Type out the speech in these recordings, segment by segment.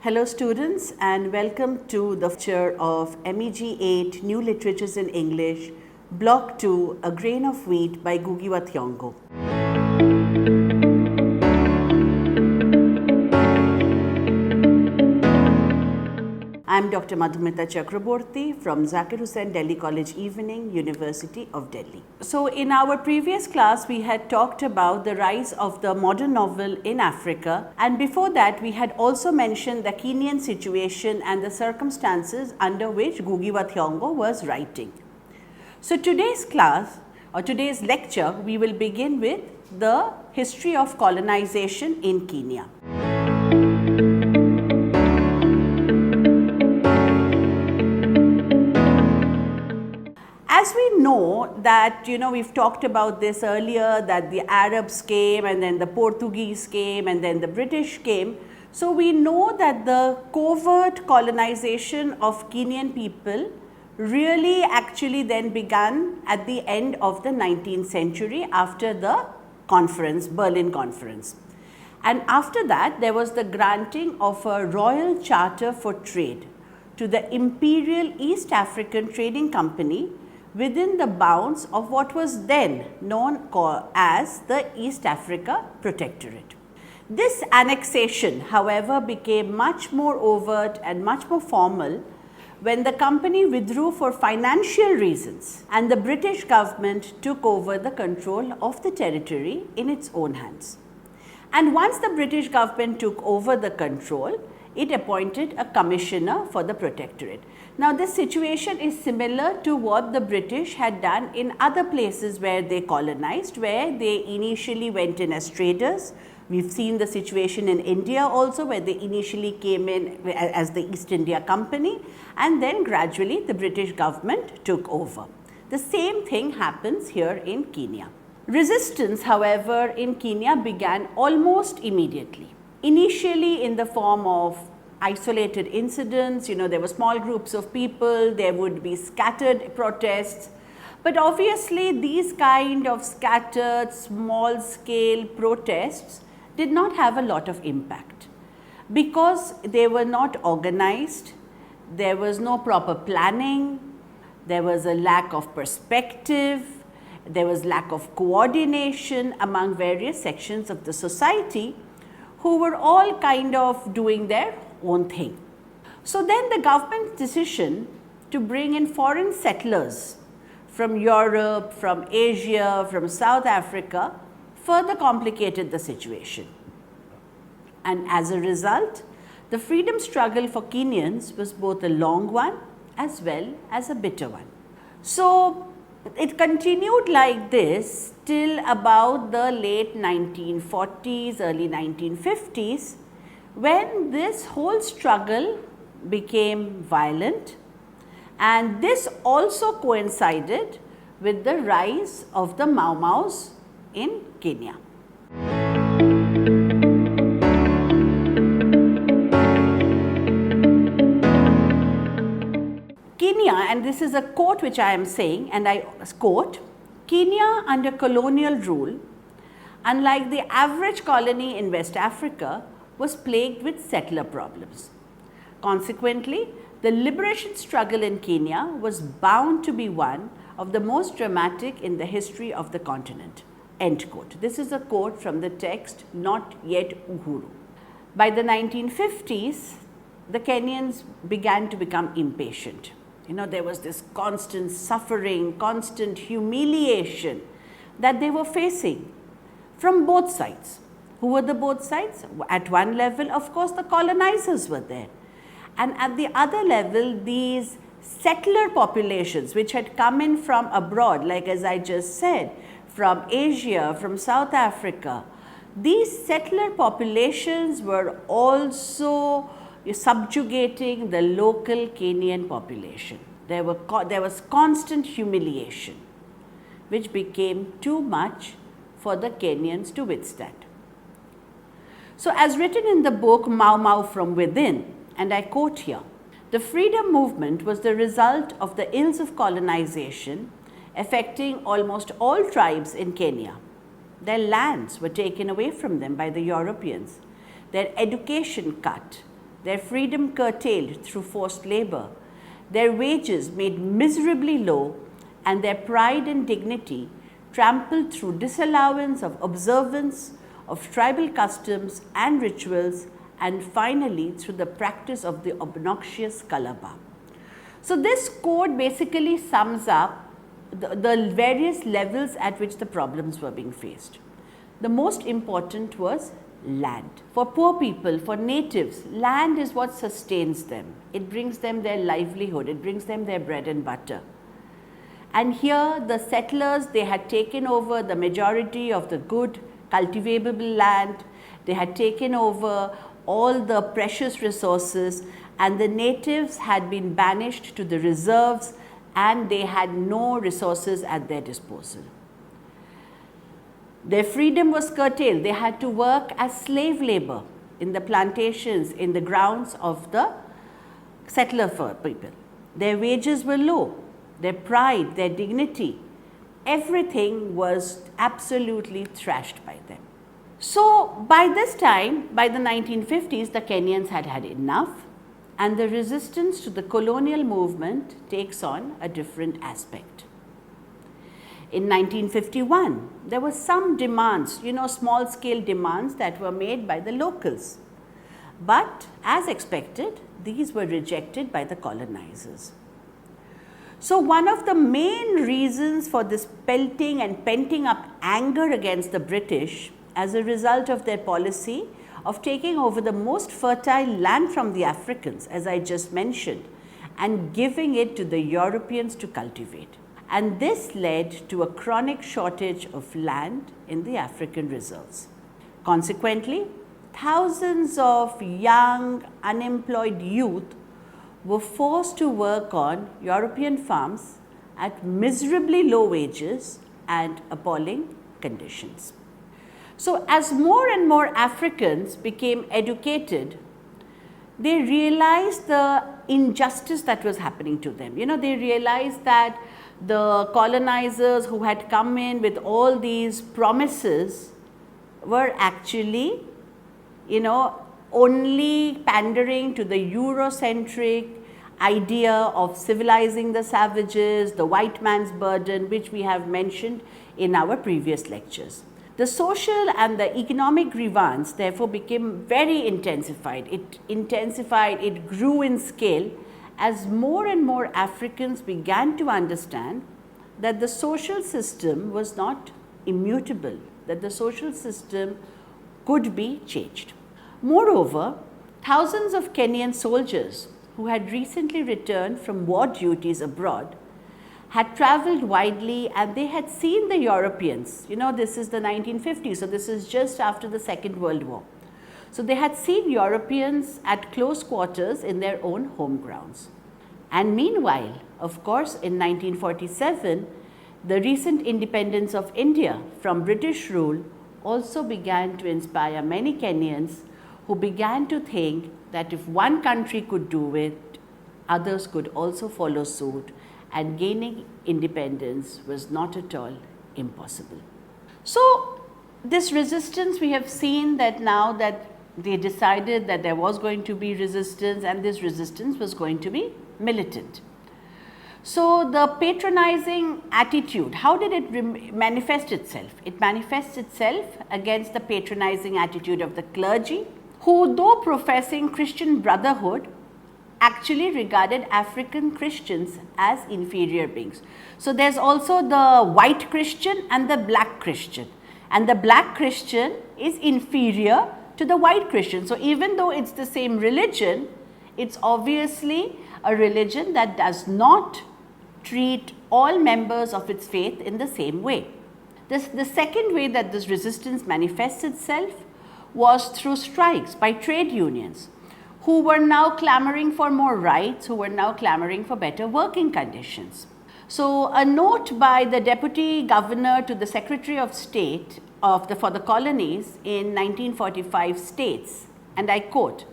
Hello students and welcome to the lecture of MEG 8 New Literatures in English, Block 2 A Grain of Wheat by Ngugi Thiong'O. I am Dr. Madhumita Chakraborty from Zakir Hussain Delhi College Evening, University of Delhi. So in our previous class we had talked about the rise of the modern novel in Africa, and before that we had also mentioned the Kenyan situation and the circumstances under which Ngugi Thiong'O was writing. So today's class or today's lecture we will begin with the history of colonization in Kenya. As we know that, we've talked about this earlier, that the Arabs came and then the Portuguese came and then the British came. So we know that the covert colonization of Kenyan people really actually then began at the end of the 19th century after the conference, Berlin Conference. And after that there was the granting of a royal charter for trade to the Imperial East African Trading Company within the bounds of what was then known as the East Africa Protectorate. This annexation, however, became much more overt and much more formal when the company withdrew for financial reasons and the British government took over the control of the territory in its own hands. And once the British government took over the control, it appointed a commissioner for the protectorate. Now this situation is similar to what the British had done in other places where they colonized, where they initially went in as traders. We've seen the situation in India also, where they initially came in as the East India Company and then gradually the British government took over. The same thing happens here in Kenya. Resistance, however, in Kenya began almost immediately. Initially in the form of isolated incidents, there were small groups of people, there would be scattered protests, but obviously these kind of scattered small scale protests did not have a lot of impact because they were not organized, there was no proper planning, there was a lack of perspective, there was lack of coordination among various sections of the society who were all kind of doing their own thing. So then the government's decision to bring in foreign settlers from Europe, from Asia, from South Africa further complicated the situation. And as a result, the freedom struggle for Kenyans was both a long one as well as a bitter one. So it continued like this till about the late 1940s, early 1950s, when this whole struggle became violent, and this also coincided with the rise of the Mau Maus in Kenya. Kenya, and this is a quote which I am saying, and I quote, Kenya under colonial rule, unlike the average colony in West Africa, was plagued with settler problems. Consequently, the liberation struggle in Kenya was bound to be one of the most dramatic in the history of the continent. End quote. This is a quote from the text Not Yet Uhuru. By the 1950s, the Kenyans began to become impatient. There was this constant suffering, constant humiliation that they were facing from both sides. Who were the both sides? At one level, of course, the colonizers were there. And at the other level, these settler populations which had come in from abroad, like as I just said, from Asia, from South Africa, these settler populations were also subjugating the local Kenyan population. There was constant humiliation, which became too much for the Kenyans to withstand. So as written in the book Mau Mau from Within, and I quote here, the freedom movement was the result of the ills of colonization affecting almost all tribes in Kenya. Their lands were taken away from them by the Europeans, their education cut, their freedom curtailed through forced labor, their wages made miserably low, and their pride and dignity trampled through disallowance of observance of tribal customs and rituals, and finally through the practice of the obnoxious color bar. So this code basically sums up the various levels at which the problems were being faced. The most important was land. For poor people, for natives, land is what sustains them. It brings them their livelihood, it brings them their bread and butter. And here the settlers, they had taken over the majority of the good cultivable land, they had taken over all the precious resources, and the natives had been banished to the reserves and they had no resources at their disposal. Their freedom was curtailed. They had to work as slave labor in the plantations, in the grounds of the settler people. Their wages were low, their pride, their dignity, everything was absolutely thrashed by them. So by this time, by the 1950s, the Kenyans had had enough, and the resistance to the colonial movement takes on a different aspect. In 1951, there were some demands, small scale demands that were made by the locals. But as expected, these were rejected by the colonizers. So one of the main reasons for this pelting and penting up anger against the British as a result of their policy of taking over the most fertile land from the Africans, as I just mentioned, and giving it to the Europeans to cultivate. And this led to a chronic shortage of land in the African reserves. Consequently, thousands of young, unemployed youth were forced to work on European farms at miserably low wages and appalling conditions. So as more and more Africans became educated, they realized the injustice that was happening to them. They realized that the colonizers who had come in with all these promises were actually, only pandering to the Eurocentric idea of civilizing the savages, the white man's burden, which we have mentioned in our previous lectures. The social and the economic grievance therefore became very intensified. It grew in scale as more and more Africans began to understand that the social system was not immutable, that the social system could be changed. Moreover, thousands of Kenyan soldiers who had recently returned from war duties abroad had travelled widely and they had seen the Europeans. This is the 1950s, so this is just after the Second World War. So they had seen Europeans at close quarters in their own home grounds. And meanwhile, of course, in 1947, the recent independence of India from British rule also began to inspire many Kenyans who began to think that if one country could do it, others could also follow suit, and gaining independence was not at all impossible. So this resistance, we have seen that now that they decided that there was going to be resistance, and this resistance was going to be militant. So the patronizing attitude, how did it manifest itself? It manifests itself against the patronizing attitude of the clergy, who, though professing Christian brotherhood, actually regarded African Christians as inferior beings. So there's also the white Christian and the black Christian, and the black Christian is inferior to the white Christian. So even though it's the same religion, it's obviously a religion that does not treat all members of its faith in the same way. The second way that this resistance manifests itself was through strikes by trade unions, who were now clamoring for more rights, who were now clamoring for better working conditions. So a note by the Deputy Governor to the Secretary of State for the colonies in 1945 states, and I quote,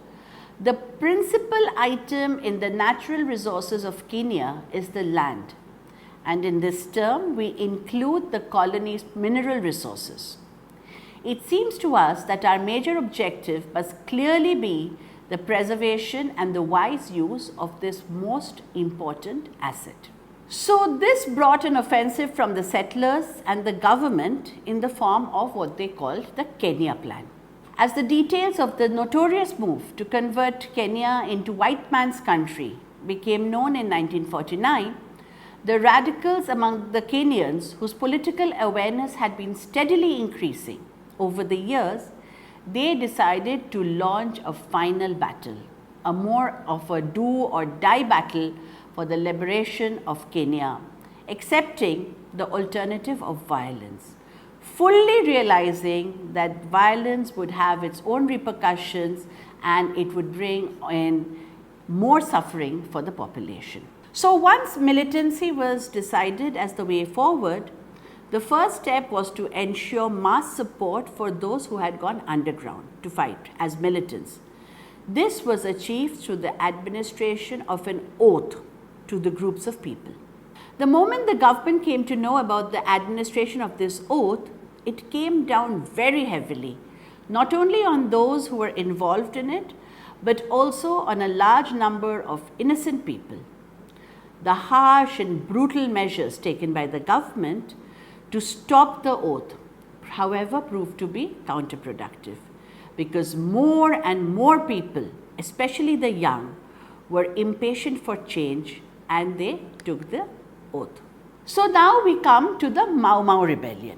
"The principal item in the natural resources of Kenya is the land, and in this term we include the colony's mineral resources. It seems to us that our major objective must clearly be the preservation and the wise use of this most important asset. So this brought an offensive from the settlers and the government in the form of what they called the Kenya Plan. As the details of the notorious move to convert Kenya into white man's country became known in 1949, the radicals among the Kenyans, whose political awareness had been steadily increasing over the years, they decided to launch a final battle, a more of a do or die battle for the liberation of Kenya, accepting the alternative of violence, fully realizing that violence would have its own repercussions and it would bring in more suffering for the population. So once militancy was decided as the way forward, the first step was to ensure mass support for those who had gone underground to fight as militants. This was achieved through the administration of an oath to the groups of people. The moment the government came to know about the administration of this oath, it came down very heavily, not only on those who were involved in it, but also on a large number of innocent people. The harsh and brutal measures taken by the government to stop the oath, however, proved to be counterproductive, because more and more people, especially the young, were impatient for change and they took the oath. So now we come to the Mau Mau rebellion.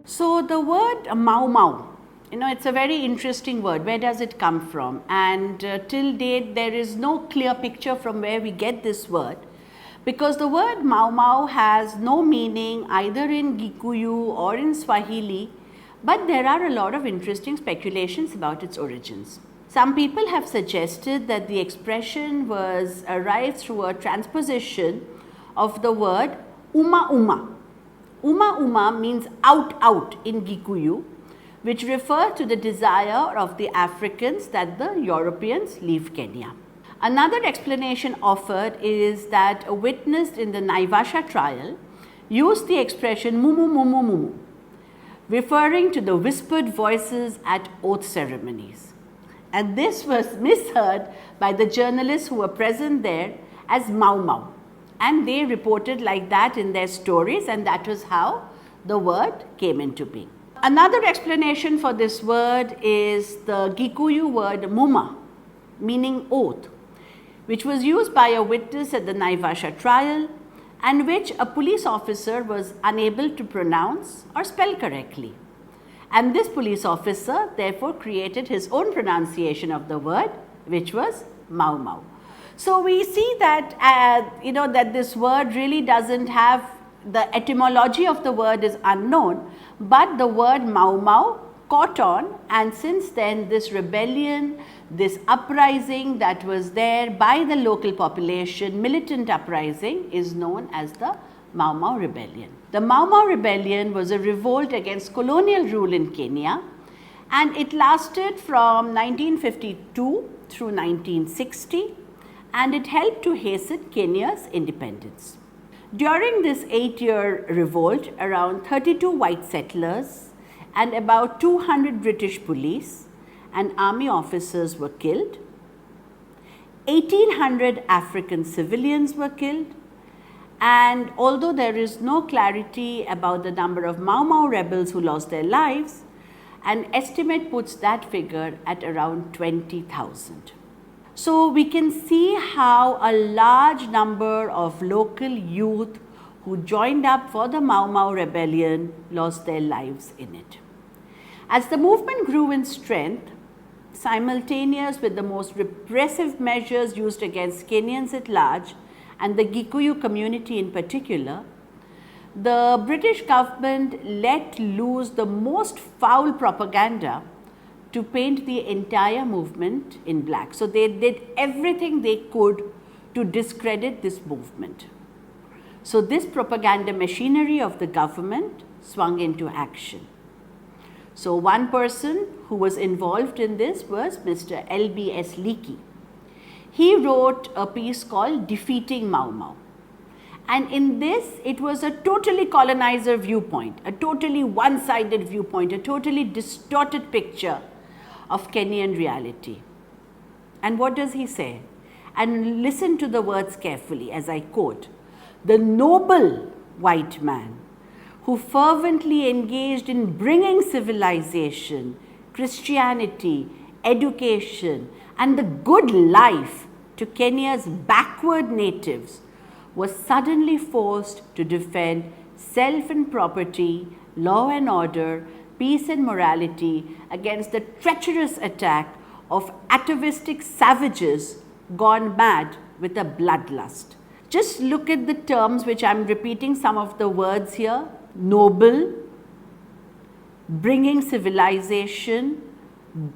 So the word Mau Mau, it's a very interesting word. Where does it come from? And till date, there is no clear picture from where we get this word, because the word Mau Mau has no meaning either in Gikuyu or in Swahili, but there are a lot of interesting speculations about its origins. Some people have suggested that the expression was arrived through a transposition of the word Uma Uma. Uma Uma means out out in Gikuyu, which refer to the desire of the Africans that the Europeans leave Kenya. Another explanation offered is that a witness in the Naivasha trial used the expression mumu mumu mumu, referring to the whispered voices at oath ceremonies. And this was misheard by the journalists who were present there as Mau Mau. And they reported like that in their stories, and that was how the word came into being. Another explanation for this word is the Gikuyu word muma, meaning oath, which was used by a witness at the Naivasha trial and which a police officer was unable to pronounce or spell correctly. And this police officer therefore created his own pronunciation of the word, which was Mau Mau. So we see that, that this word really doesn't have, the etymology of the word is unknown, but the word Mau Mau caught on, and since then this rebellion, this uprising that was there by the local population, militant uprising, is known as the Mau Mau rebellion. The Mau Mau rebellion was a revolt against colonial rule in Kenya, and it lasted from 1952 through 1960, and it helped to hasten Kenya's independence. During this 8-year revolt, around 32 white settlers and about 200 British police and army officers were killed. 1,800 African civilians were killed, and although there is no clarity about the number of Mau Mau rebels who lost their lives, an estimate puts that figure at around 20,000. So we can see how a large number of local youth who joined up for the Mau Mau rebellion lost their lives in it. As the movement grew in strength, simultaneous with the most repressive measures used against Kenyans at large and the Gikuyu community in particular, the British government let loose the most foul propaganda to paint the entire movement in black. So they did everything they could to discredit this movement. So this propaganda machinery of the government swung into action. So one person who was involved in this was Mr. L.B.S. Leakey. He wrote a piece called Defeating Mau Mau. And in this, it was a totally colonizer viewpoint, a totally one-sided viewpoint, a totally distorted picture of Kenyan reality. And what does he say? And listen to the words carefully as I quote, "The noble white man who fervently engaged in bringing civilization, Christianity, education, and the good life to Kenya's backward natives was suddenly forced to defend self and property, law and order, peace and morality against the treacherous attack of atavistic savages gone mad with a bloodlust." Just look at the terms which I am repeating, some of the words here: noble, bringing civilization,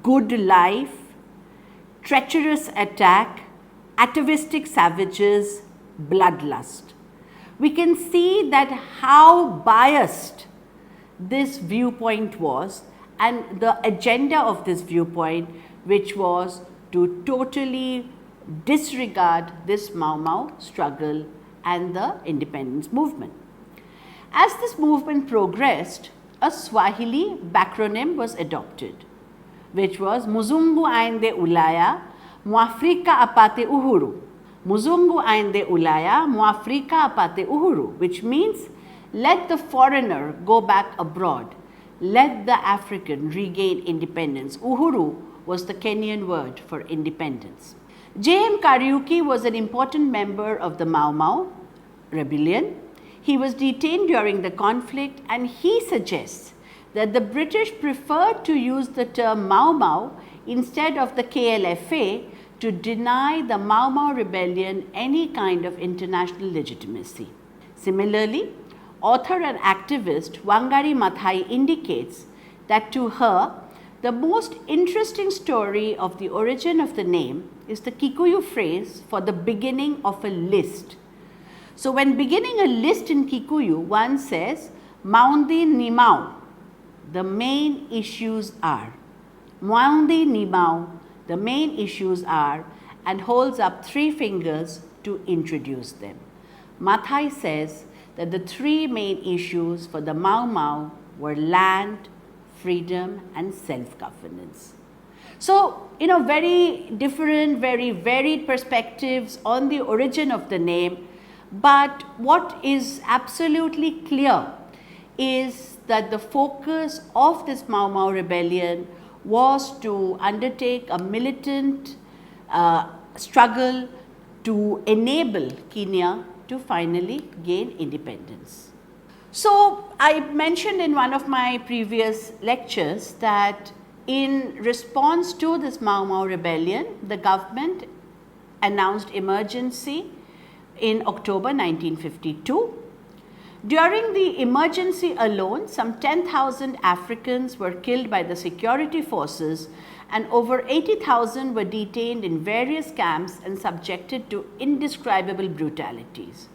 good life, treacherous attack, atavistic savages, bloodlust. We can see that how biased this viewpoint was, and the agenda of this viewpoint, which was to totally disregard this Mau Mau struggle and the independence movement. As this movement progressed, a Swahili backronym was adopted, which was Muzungu aende Ulaya, Mwafrika apate uhuru. Muzungu aende Ulaya, Mwafrika apate uhuru, which means let the foreigner go back abroad, let the African regain independence. Uhuru was the Kenyan word for independence. J.M. Kariuki was an important member of the Mau Mau rebellion. He was detained during the conflict, and he suggests that the British preferred to use the term Mau Mau instead of the KLFA to deny the Mau Mau rebellion any kind of international legitimacy. Similarly, author and activist Wangari Maathai indicates that to her, the most interesting story of the origin of the name is the Kikuyu phrase for the beginning of a list. So when beginning a list in Kikuyu, one says, Maundi ni Mau, the main issues are. Maundi ni Mau, the main issues are, and holds up 3 fingers to introduce them. Maathai says that the 3 main issues for the Mau Mau were land, freedom, and self-governance. So, very different, very varied perspectives on the origin of the name, but what is absolutely clear is that the focus of this Mau Mau rebellion was to undertake a militant struggle to enable Kenya to finally gain independence. So, I mentioned in one of my previous lectures that in response to this Mau Mau rebellion, the government announced emergency in October 1952. During the emergency alone, some 10,000 Africans were killed by the security forces, and over 80,000 were detained in various camps and subjected to indescribable brutalities.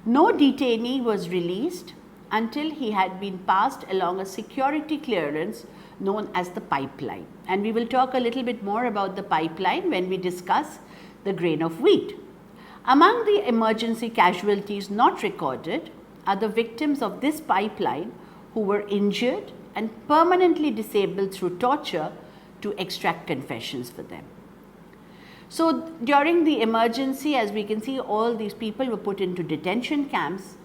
No detainee was released until he had been passed along a security clearance known as the pipeline. And we will talk a little bit more about the pipeline when we discuss the grain of wheat. Among the emergency casualties not recorded are the victims of this pipeline who were injured and permanently disabled through torture to extract confessions for them. So during the emergency, as we can see, all these people were put into detention camps,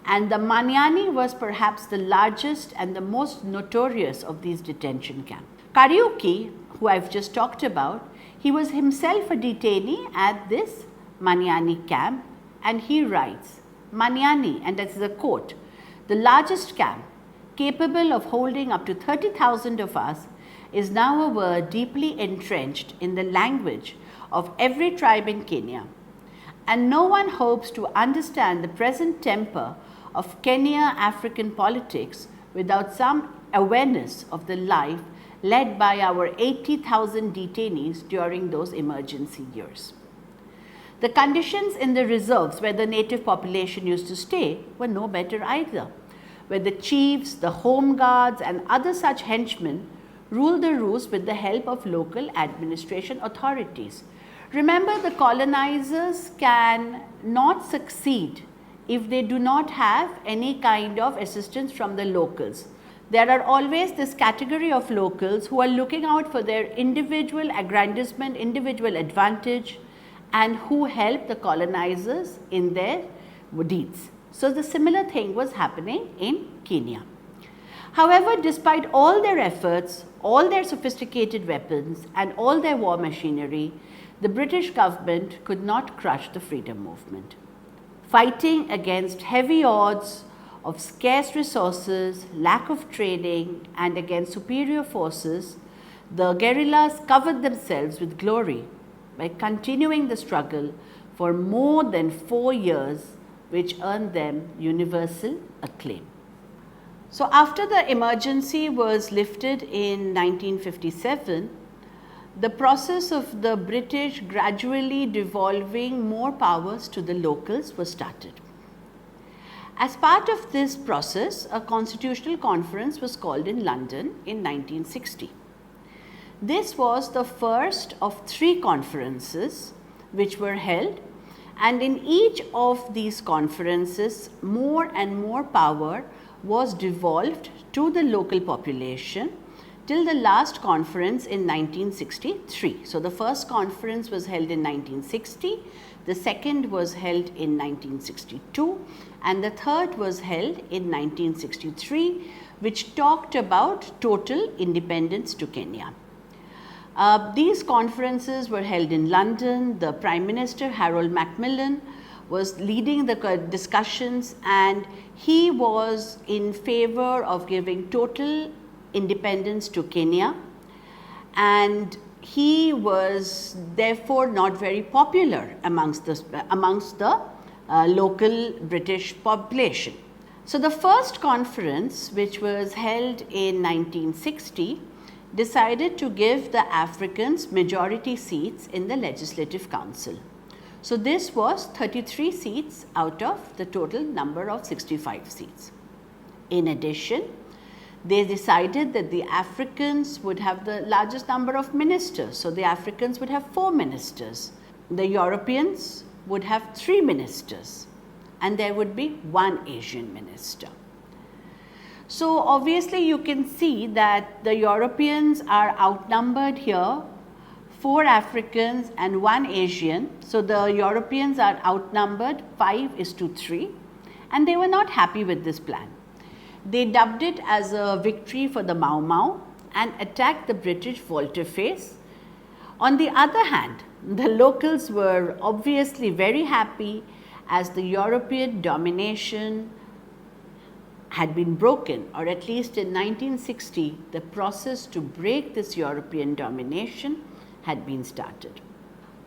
and the Manyani was perhaps the largest and the most notorious of these detention camps. Kariuki, who I've just talked about, he was himself a detainee at this Manyani camp, and he writes, Manyani, and that's a quote, the largest camp capable of holding up to 30,000 of us is now a word deeply entrenched in the language of every tribe in Kenya, and no one hopes to understand the present temper of Kenya African politics without some awareness of the life led by our 80,000 detainees during those emergency years. The conditions in the reserves where the native population used to stay were no better either, where the chiefs, the home guards, and other such henchmen ruled the roost with the help of local administration authorities. Remember, the colonizers can not succeed if they do not have any kind of assistance from the locals. There are always this category of locals who are looking out for their individual aggrandizement, individual advantage, and who help the colonizers in their deeds. So, the similar thing was happening in Kenya. However, despite all their efforts, all their sophisticated weapons and all their war machinery, the British government could not crush the freedom movement. Fighting against heavy odds of scarce resources, lack of training, and against superior forces, the guerrillas covered themselves with glory by continuing the struggle for more than 4 years, which earned them universal acclaim. So, after the emergency was lifted in 1957, the process of the British gradually devolving more powers to the locals was started. As part of this process, a constitutional conference was called in London in 1960. This was the first of 3 conferences which were held, and in each of these conferences more and more power was devolved to the local population till the last conference in 1963. So, the first conference was held in 1960, the second was held in 1962, and the third was held in 1963, which talked about total independence to Kenya. These conferences were held in London. The Prime Minister, Harold Macmillan, was leading the discussions, and he was in favor of giving total independence to Kenya, and he was therefore not very popular amongst the local British population. So, the first conference, which was held in 1960, decided to give the Africans majority seats in the Legislative Council. So, this was 33 seats out of the total number of 65 seats. In addition, they decided that the Africans would have the largest number of ministers. So, the Africans would have 4 ministers, the Europeans would have 3 ministers, and there would be 1 Asian minister. So, obviously, you can see that the Europeans are outnumbered here, 4 Africans and 1 Asian. So, the Europeans are outnumbered 5:3, and they were not happy with this plan. They dubbed it as a victory for the Mau Mau and attacked the British volte-face. On the other hand, the locals were obviously very happy as the European domination had been broken, or at least in 1960, the process to break this European domination had been started.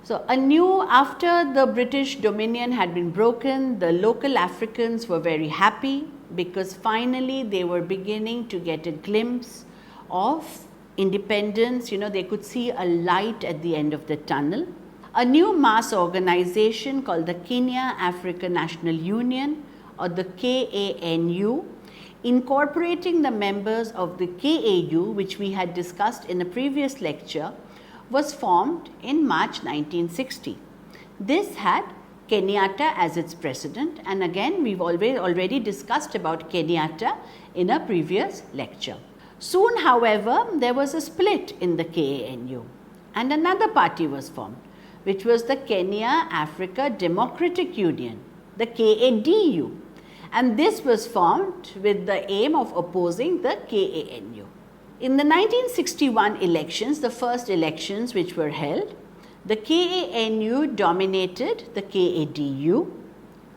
So, after the British dominion had been broken, the local Africans were very happy because finally they were beginning to get a glimpse of independence. They could see a light at the end of the tunnel. A new mass organization called the Kenya African National Union, or the KANU, incorporating the members of the KAU, which we had discussed in a previous lecture, was formed in March 1960. This had Kenyatta as its president, and again we've already discussed about Kenyatta in a previous lecture. Soon, however, there was a split in the KANU and another party was formed, which was the Kenya Africa Democratic Union, the KADU, and this was formed with the aim of opposing the KANU. In the 1961 elections, the first elections which were held, the KANU dominated the KADU,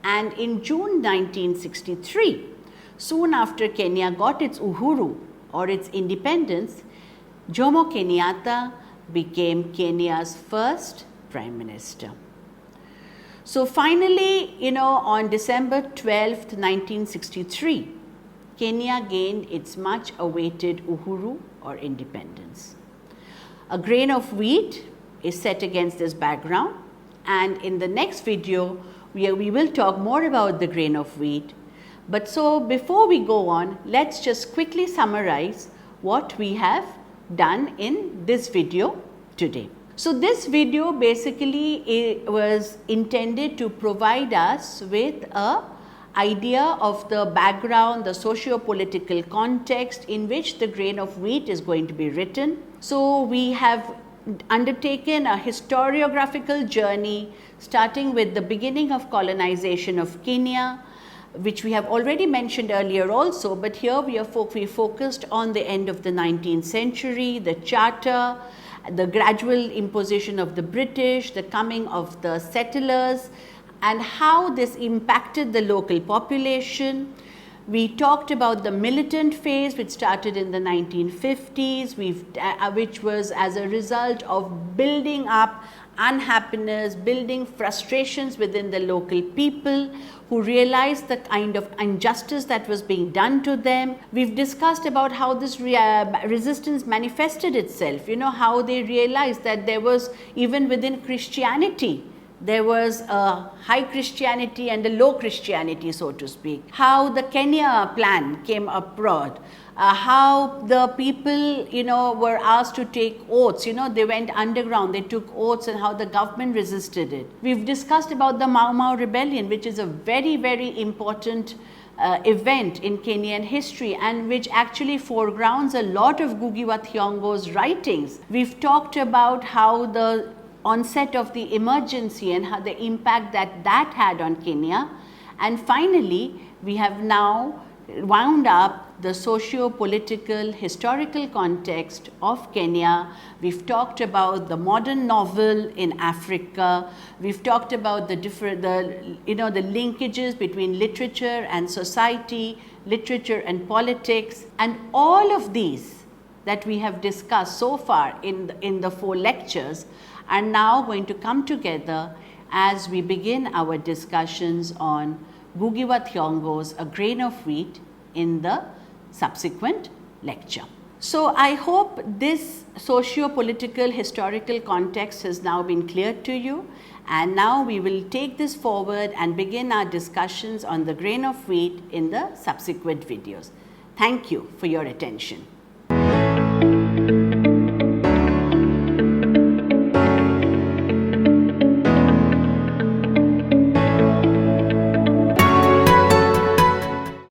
and in June 1963, soon after Kenya got its uhuru or its independence, Jomo Kenyatta became Kenya's first Prime Minister. So finally, on December 12th, 1963, Kenya gained its much awaited uhuru or independence. A grain of wheat is set against this background, and in the next video we will talk more about the grain of wheat. But so before we go on, let's just quickly summarize what we have done in this video today. So this video basically was intended to provide us with a idea of the background, the socio-political context in which the grain of wheat is going to be written. So we have undertaken a historiographical journey starting with the beginning of colonization of Kenya, which we have already mentioned earlier also, but here we focused on the end of the 19th century, the charter, the gradual imposition of the British, the coming of the settlers, and how this impacted the local population. We talked about the militant phase, which started in the 1950s, which was as a result of building up unhappiness, building frustrations within the local people who realized the kind of injustice that was being done to them. We've discussed about how this resistance manifested itself, how they realized that there was, even within Christianity, there was a high Christianity and a low Christianity, so to speak. How the Kenya plan came abroad, how the people, were asked to take oaths, they went underground, they took oaths, and how the government resisted it. We've discussed about the Mau Mau rebellion, which is a very, very important event in Kenyan history and which actually foregrounds a lot of Ngugi wa Thiong'o's writings. We've talked about how the onset of the emergency and how the impact that had on Kenya. And finally, we have now wound up the socio-political historical context of Kenya. We've talked about the modern novel in Africa. We've talked about the linkages between literature and society, literature and politics, and all of these that we have discussed so far in the 4 lectures are now going to come together as we begin our discussions on Ngugi wa Thiong'o's A Grain of Wheat in the subsequent lecture. So I hope this socio-political historical context has now been clear to you, and now we will take this forward and begin our discussions on the grain of wheat in the subsequent videos. Thank you for your attention.